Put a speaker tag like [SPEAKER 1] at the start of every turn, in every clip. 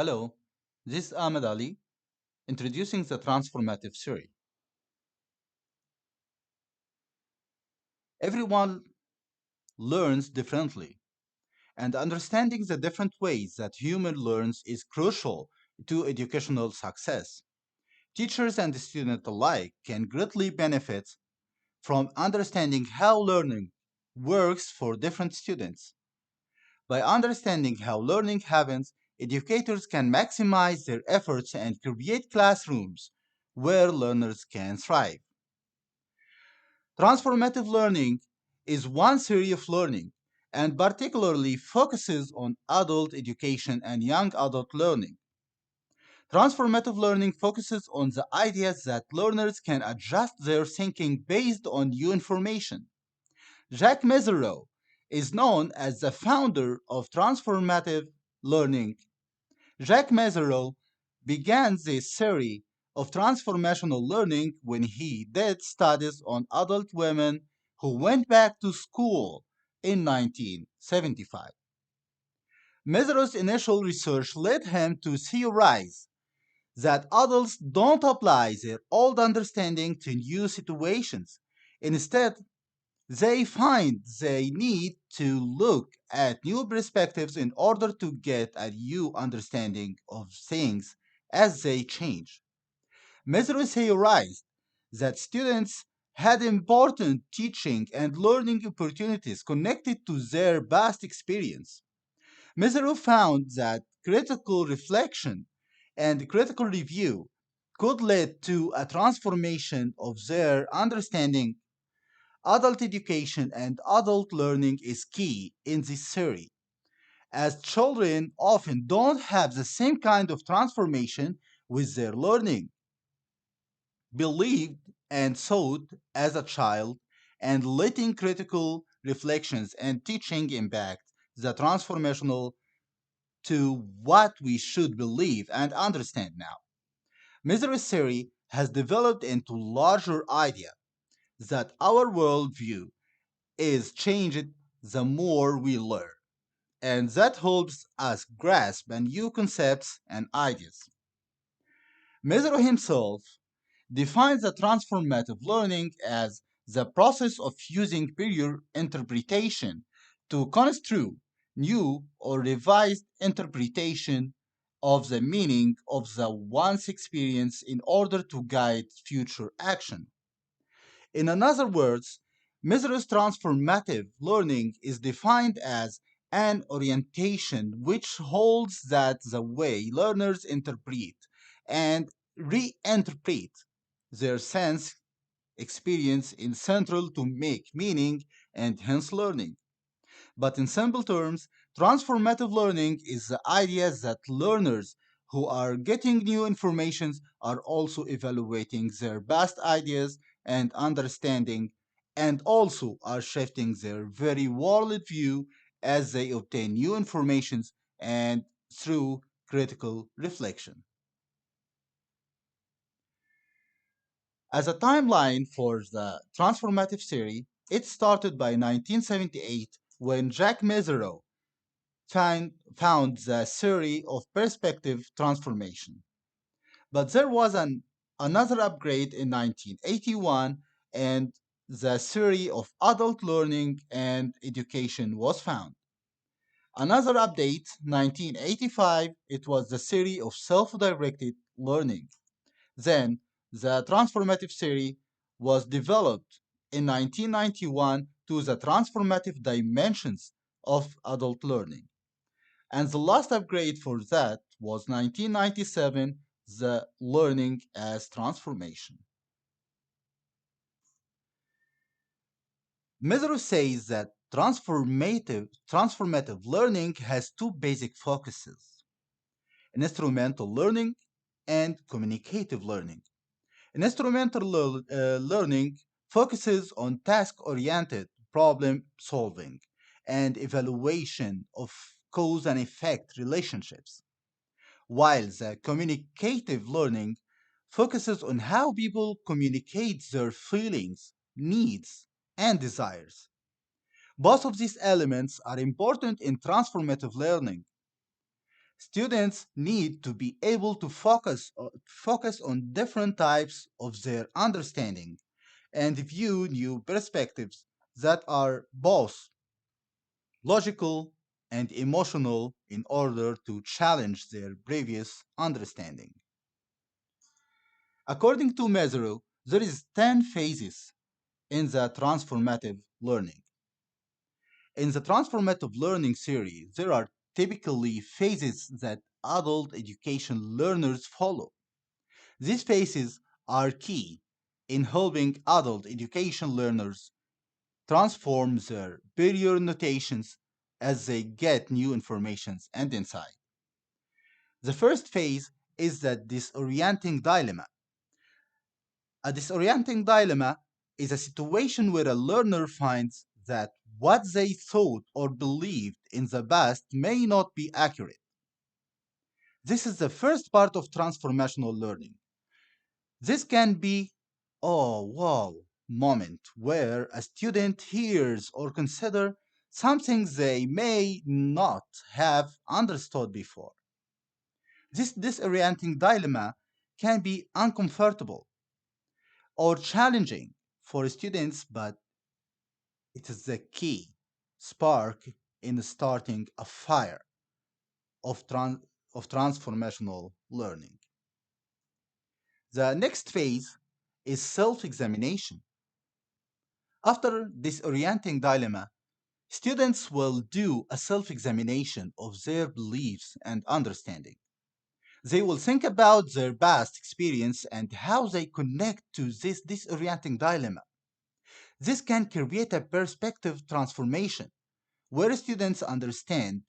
[SPEAKER 1] Hello, this is Ahmed Ali introducing the transformative theory. Everyone learns differently, and understanding the different ways that human learns is crucial to educational success. Teachers and students alike can greatly benefit from understanding how learning works for different students. By understanding how learning happens, educators can maximize their efforts and create classrooms where learners can thrive. Transformative learning is one theory of learning and particularly focuses on adult education and young adult learning. Transformative learning focuses on the idea that learners can adjust their thinking based on new information. Jacques Mezirow is known as the founder of transformative learning. Jacques Mezirow began this theory of transformational learning when he did studies on adult women who went back to school in 1975. Mezerow's initial research led him to theorize that adults don't apply their old understanding to new situations. Instead, they find they need to look at new perspectives in order to get a new understanding of things as they change. Mesro theorized that students had important teaching and learning opportunities connected to their past experience. Mesro found that critical reflection and critical review could lead to a transformation of their understanding. Adult education and adult learning is key in this theory, as children often don't have the same kind of transformation with their learning, believed and thought as a child, and letting critical reflections and teaching impact the transformational to what we should believe and understand now. Misery's theory has developed into larger idea that our worldview is changed the more we learn, and that helps us grasp new concepts and ideas. Mezirow himself defines the transformative learning as the process of using prior interpretation to construct new or revised interpretation of the meaning of the once experience in order to guide future action. In other words, Mezerow's transformative learning is defined as an orientation which holds that the way learners interpret and reinterpret their sense experience is central to make meaning and hence learning. But in simple terms, transformative learning is the idea that learners who are getting new information are also evaluating their past ideas and understanding and also are shifting their very worldview as they obtain new information and through critical reflection. As a timeline for the transformative theory, it started by 1978 when Jacques Mezirow found the theory of perspective transformation. But there was another upgrade in 1981, and the theory of adult learning and education was found. Another update, 1985, it was the theory of self-directed learning. Then, the transformative theory was developed in 1991 to the transformative dimensions of adult learning. And the last upgrade for that was 1997, the learning as transformation. Mezirow says that transformative learning has two basic focuses: instrumental learning and communicative learning. Instrumental learning focuses on task-oriented problem solving and evaluation of cause and effect relationships, while the communicative learning focuses on how people communicate their feelings, needs, and desires. Both of these elements are important in transformative learning. Students need to be able to focus on different types of their understanding and view new perspectives that are both logical and emotional in order to challenge their previous understanding. According to Mesereau, there is 10 phases in the transformative learning. In the transformative learning theory, there are typically phases that adult education learners follow. These phases are key in helping adult education learners transform their prior notations as they get new information and insight. The first phase is the disorienting dilemma. A disorienting dilemma is a situation where a learner finds that what they thought or believed in the past may not be accurate. This is the first part of transformational learning. This can be a wow moment where a student hears or considers something they may not have understood before. This disorienting dilemma can be uncomfortable or challenging for students, but it is the key spark in starting a fire of, of transformational learning. The next phase is self examination. After this orienting dilemma, students will do a self examination of their beliefs and understanding. They will think about their past experience and how they connect to this disorienting dilemma. This can create a perspective transformation where students understand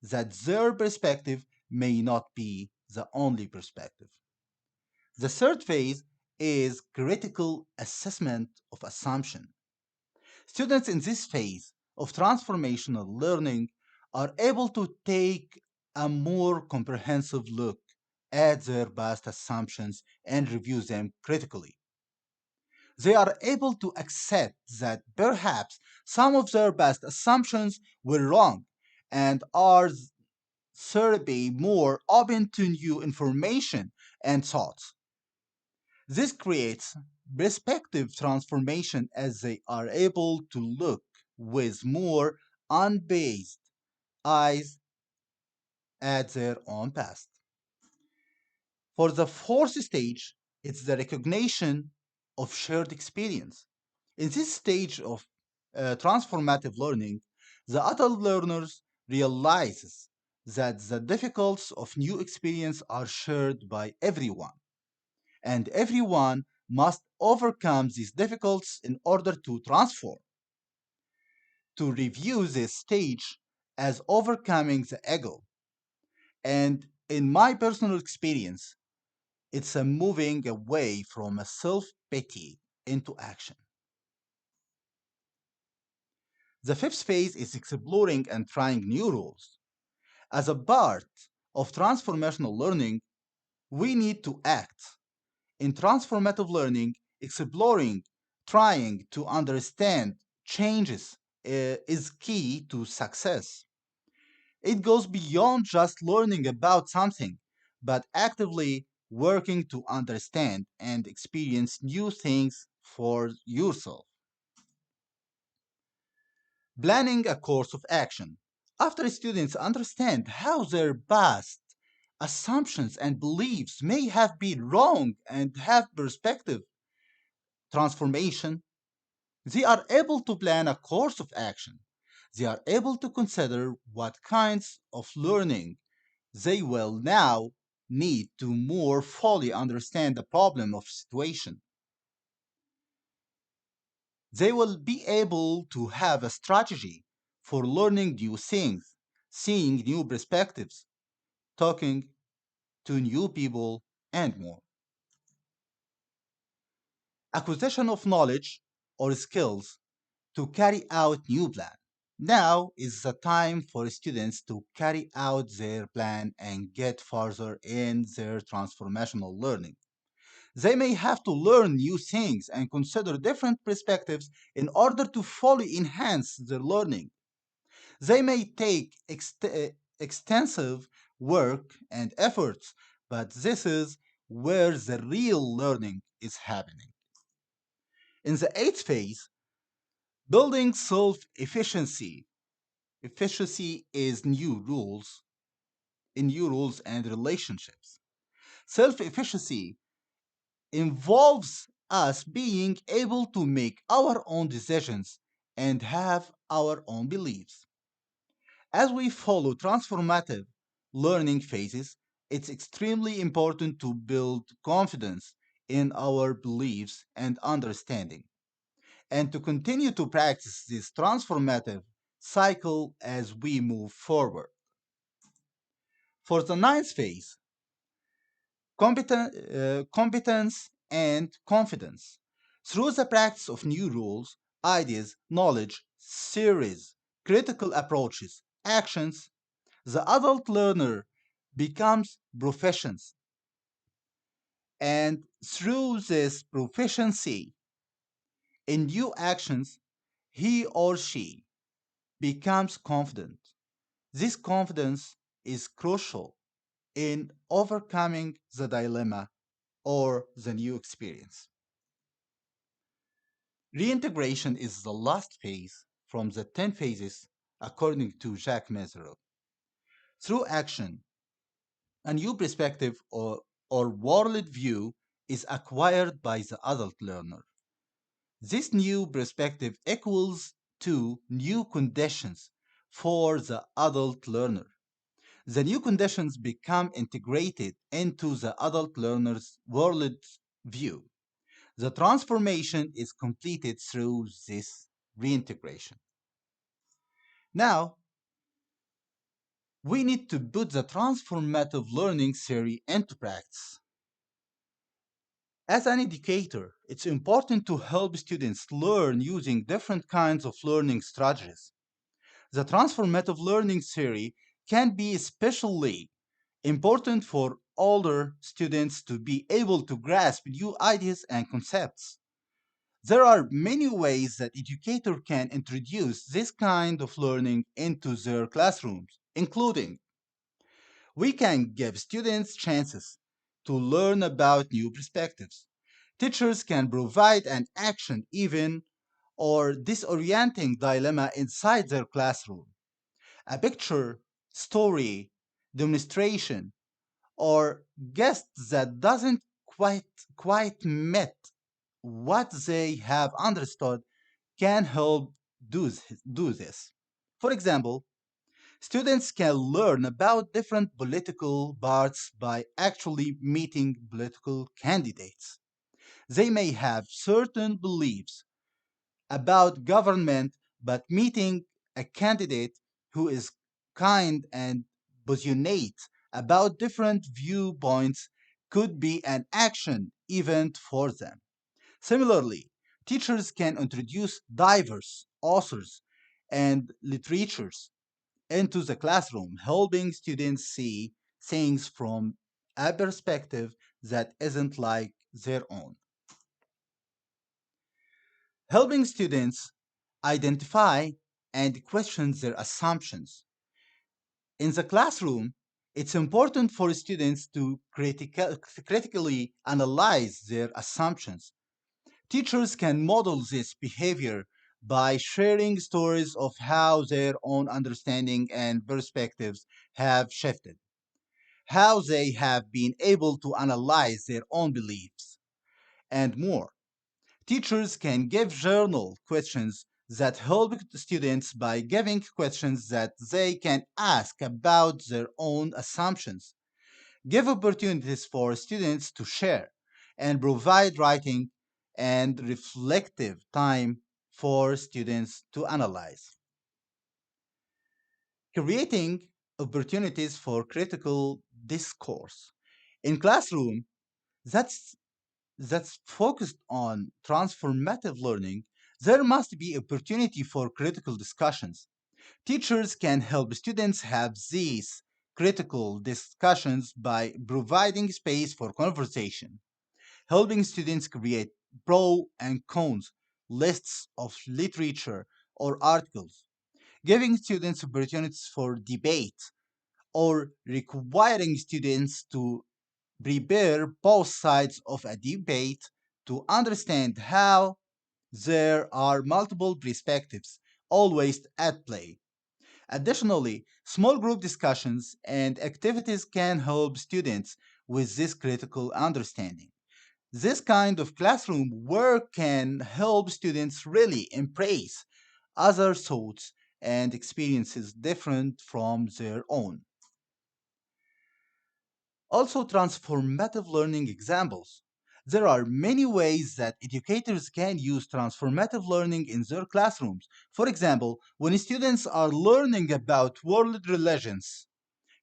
[SPEAKER 1] that their perspective may not be the only perspective. The third phase is critical assessment of assumption. Students in this phase of transformational learning are able to take a more comprehensive look at their past assumptions and review them critically. They are able to accept that perhaps some of their past assumptions were wrong and are thereby more open to new information and thoughts. This creates perspective transformation as they are able to look with more unbiased eyes at their own past. For the fourth stage, it's the recognition of shared experience. In this stage of transformative learning, the adult learners realizes that the difficulties of new experience are shared by everyone, and everyone must overcome these difficulties in order to transform. To review this stage as overcoming the ego, and in my personal experience, it's a moving away from a self-pity into action. The fifth phase is exploring and trying new rules. As a part of transformational learning, we need to act. In transformative learning, exploring, trying to understand changes is key to success. It goes beyond just learning about something, but actively working to understand and experience new things for yourself. Planning a course of action. After students understand how their past assumptions and beliefs may have been wrong and have perspective transformation, they are able to plan a course of action. They are able to consider what kinds of learning they will now need to more fully understand the problem of situation. They will be able to have a strategy for learning new things, seeing new perspectives, talking to new people, and more. Acquisition of knowledge or skills to carry out new plan. Now is the time for students to carry out their plan and get further in their transformational learning. They may have to learn new things and consider different perspectives in order to fully enhance their learning. They may take extensive work, and efforts, but this is where the real learning is happening. In the eighth phase, building self efficiency. Efficiency is new rules and relationships. Self efficacy involves us being able to make our own decisions and have our own beliefs. As we follow transformative learning phases, it's extremely important to build confidence in our beliefs and understanding, and to continue to practice this transformative cycle as we move forward. For the ninth phase, competence and confidence. Through the practice of new rules, ideas, knowledge, theories, critical approaches, actions, the adult learner becomes proficient. And through this proficiency in new actions, he or she becomes confident. This confidence is crucial in overcoming the dilemma or the new experience. Reintegration is the last phase from the 10 phases according to Jacques Mezirow. Through action, a new perspective or world view is acquired by the adult learner. This new perspective equals to new conditions for the adult learner. The new conditions become integrated into the adult learner's world view. The transformation is completed through this reintegration. Now, we need to put the transformative learning theory into practice. As an educator, it's important to help students learn using different kinds of learning strategies. The transformative learning theory can be especially important for older students to be able to grasp new ideas and concepts. There are many ways that educators can introduce this kind of learning into their classrooms, including we can give students chances to learn about new perspectives. Teachers can provide an action even or disorienting dilemma inside their classroom. A picture, story, demonstration, or guest that doesn't quite met what they have understood can help do this. For example, students can learn about different political parts by actually meeting political candidates. They may have certain beliefs about government, but meeting a candidate who is kind and passionate about different viewpoints could be an action event for them. Similarly, teachers can introduce diverse authors and literatures into the classroom, helping students see things from a perspective that isn't like their own. Helping students identify and question their assumptions. In the classroom, it's important for students to critically analyze their assumptions. Teachers can model this behavior by sharing stories of how their own understanding and perspectives have shifted, how they have been able to analyze their own beliefs, and more. Teachers can give journal questions that help students by giving questions that they can ask about their own assumptions. Give opportunities for students to share and provide writing and reflective time for students to analyze. Creating opportunities for critical discourse. In classroom, that's that's focused on transformative learning, there must be opportunity for critical discussions. Teachers can help students have these critical discussions by providing space for conversation, helping students create pro and cons lists of literature or articles, giving students opportunities for debate or requiring students to prepare both sides of a debate to understand how there are multiple perspectives always at play. Additionally, small group discussions and activities can help students with this critical understanding. This kind of classroom work can help students really embrace other thoughts and experiences different from their own. Also, transformative learning examples. There are many ways that educators can use transformative learning in their classrooms. For example, when students are learning about world religions,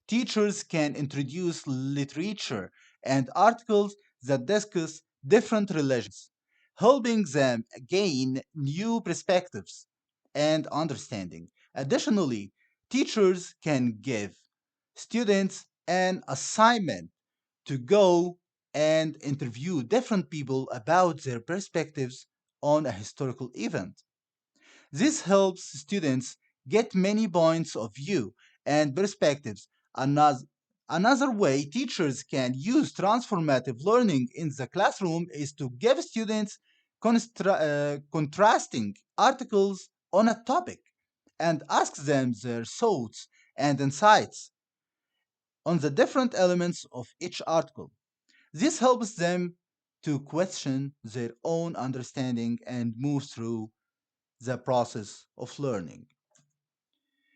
[SPEAKER 1] teachers can introduce literature and articles that discuss different religions, helping them gain new perspectives and understanding. Additionally, teachers can give students an assignment to go and interview different people about their perspectives on a historical event. This helps students get many points of view and perspectives. Another, another way teachers can use transformative learning in the classroom is to give students contrasting articles on a topic and ask them their thoughts and insights on the different elements of each article. This helps them to question their own understanding and move through the process of learning.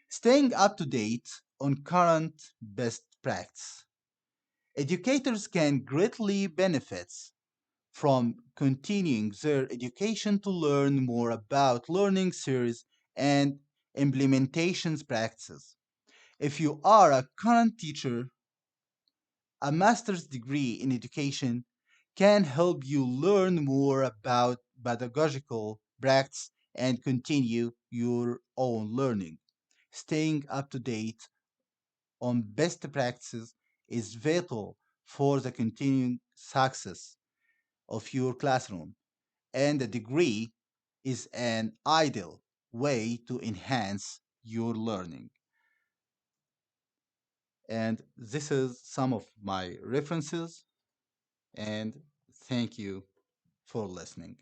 [SPEAKER 1] Staying up to date on current best practice. Educators can greatly benefit from continuing their education to learn more about learning theories and implementations practices. If you are a current teacher, a master's degree in education can help you learn more about pedagogical practice and continue your own learning. Staying up to date on best practices is vital for the continuing success of your classroom, and a degree is an ideal way to enhance your learning. And this is some of my references, and thank you for listening.